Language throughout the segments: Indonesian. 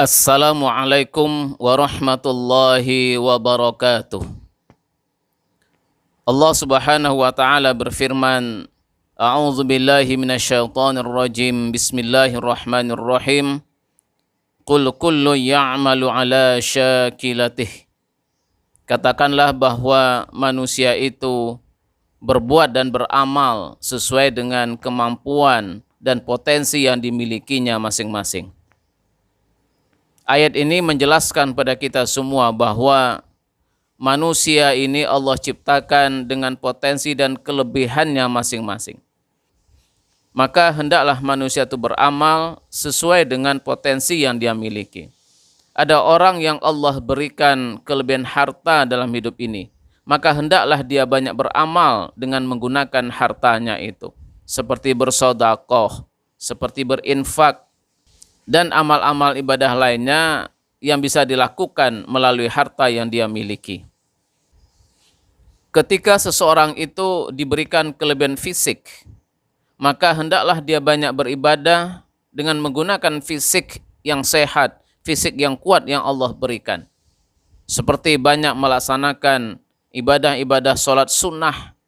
Assalamualaikum warahmatullahi wabarakatuh. Allah Subhanahu wa taala berfirman, A'udzu billahi minasyaitonir rajim. Bismillahirrahmanirrahim. Qul kullu ya'malu ala syakilatih. Katakanlah bahwa manusia itu berbuat dan beramal sesuai dengan kemampuan dan potensi yang dimilikinya masing-masing. Ayat ini menjelaskan pada kita semua bahwa manusia ini Allah ciptakan dengan potensi dan kelebihannya masing-masing. Maka hendaklah manusia itu beramal sesuai dengan potensi yang dia miliki. Ada orang yang Allah berikan kelebihan harta dalam hidup ini, maka hendaklah dia banyak beramal dengan menggunakan hartanya itu, seperti bersedekah, seperti berinfak, dan amal-amal ibadah lainnya yang bisa dilakukan melalui harta yang dia miliki. Ketika seseorang itu diberikan kelebihan fisik, maka hendaklah dia banyak beribadah dengan menggunakan fisik yang sehat, fisik yang kuat yang Allah berikan. Seperti banyak melaksanakan ibadah-ibadah sholat sunnah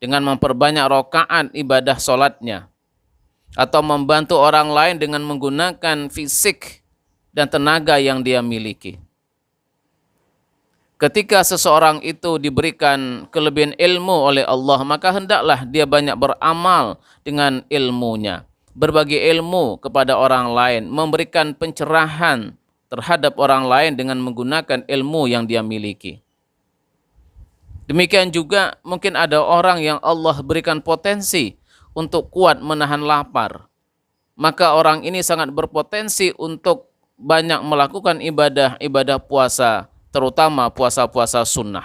dengan memperbanyak rakaat ibadah sholatnya, atau membantu orang lain dengan menggunakan fisik dan tenaga yang dia miliki. Ketika seseorang itu diberikan kelebihan ilmu oleh Allah, maka hendaklah dia banyak beramal dengan ilmunya, berbagi ilmu kepada orang lain, memberikan pencerahan terhadap orang lain dengan menggunakan ilmu yang dia miliki. Demikian juga mungkin ada orang yang Allah berikan potensi untuk kuat menahan lapar, maka orang ini sangat berpotensi untuk banyak melakukan ibadah puasa, terutama puasa-puasa sunnah.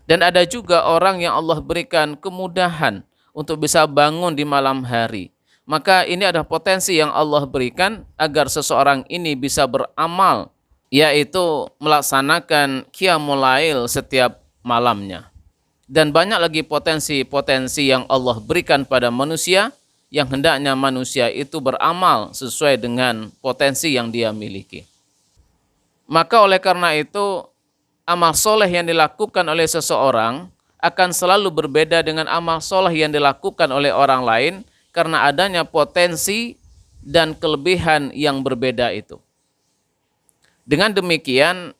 Dan ada juga orang yang Allah berikan kemudahan untuk bisa bangun di malam hari, maka ini ada potensi yang Allah berikan agar seseorang ini bisa beramal, yaitu melaksanakan qiyamul lail setiap malamnya. Dan banyak lagi potensi-potensi yang Allah berikan pada manusia, yang hendaknya manusia itu beramal sesuai dengan potensi yang dia miliki. Maka oleh karena itu, amal soleh yang dilakukan oleh seseorang akan selalu berbeda dengan amal soleh yang dilakukan oleh orang lain, karena adanya potensi dan kelebihan yang berbeda itu. Dengan demikian,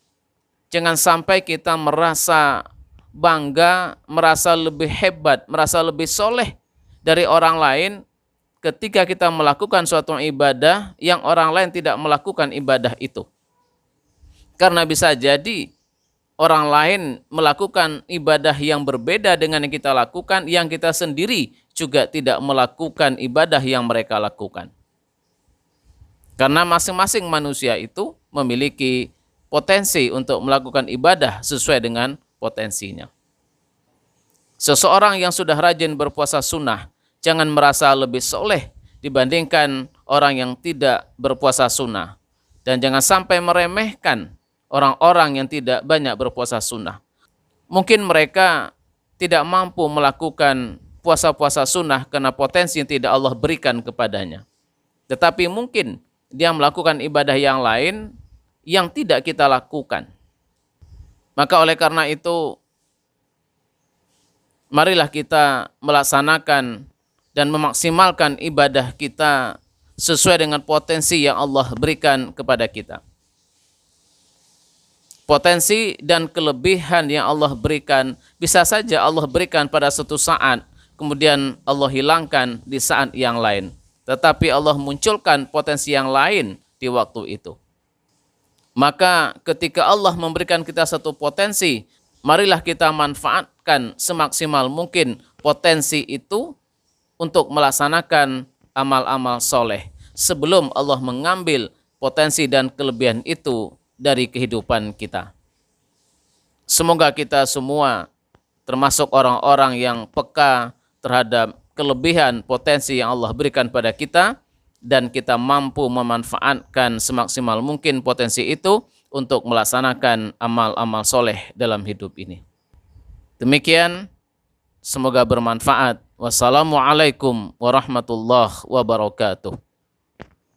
jangan sampai kita merasa bangga, merasa lebih hebat, merasa lebih soleh dari orang lain ketika kita melakukan suatu ibadah yang orang lain tidak melakukan ibadah itu. Karena bisa jadi orang lain melakukan ibadah yang berbeda dengan yang kita lakukan, yang kita sendiri juga tidak melakukan ibadah yang mereka lakukan. Karena masing-masing manusia itu memiliki potensi untuk melakukan ibadah sesuai dengan potensinya. Seseorang yang sudah rajin berpuasa sunnah jangan merasa lebih soleh dibandingkan orang yang tidak berpuasa sunnah. Dan jangan sampai meremehkan orang-orang yang tidak banyak berpuasa sunnah. Mungkin mereka tidak mampu melakukan puasa-puasa sunnah karena potensi yang tidak Allah berikan kepadanya. Tetapi mungkin dia melakukan ibadah yang lain yang tidak kita lakukan. Maka oleh karena itu, marilah kita melaksanakan dan memaksimalkan ibadah kita sesuai dengan potensi yang Allah berikan kepada kita. Potensi dan kelebihan yang Allah berikan, bisa saja Allah berikan pada suatu saat, kemudian Allah hilangkan di saat yang lain. Tetapi Allah munculkan potensi yang lain di waktu itu. Maka ketika Allah memberikan kita satu potensi, marilah kita manfaatkan semaksimal mungkin potensi itu untuk melaksanakan amal-amal soleh sebelum Allah mengambil potensi dan kelebihan itu dari kehidupan kita. Semoga kita semua termasuk orang-orang yang peka terhadap kelebihan potensi yang Allah berikan pada kita, dan kita mampu memanfaatkan semaksimal mungkin potensi itu untuk melaksanakan amal-amal soleh dalam hidup ini. Demikian, semoga bermanfaat. Wassalamualaikum warahmatullahi wabarakatuh.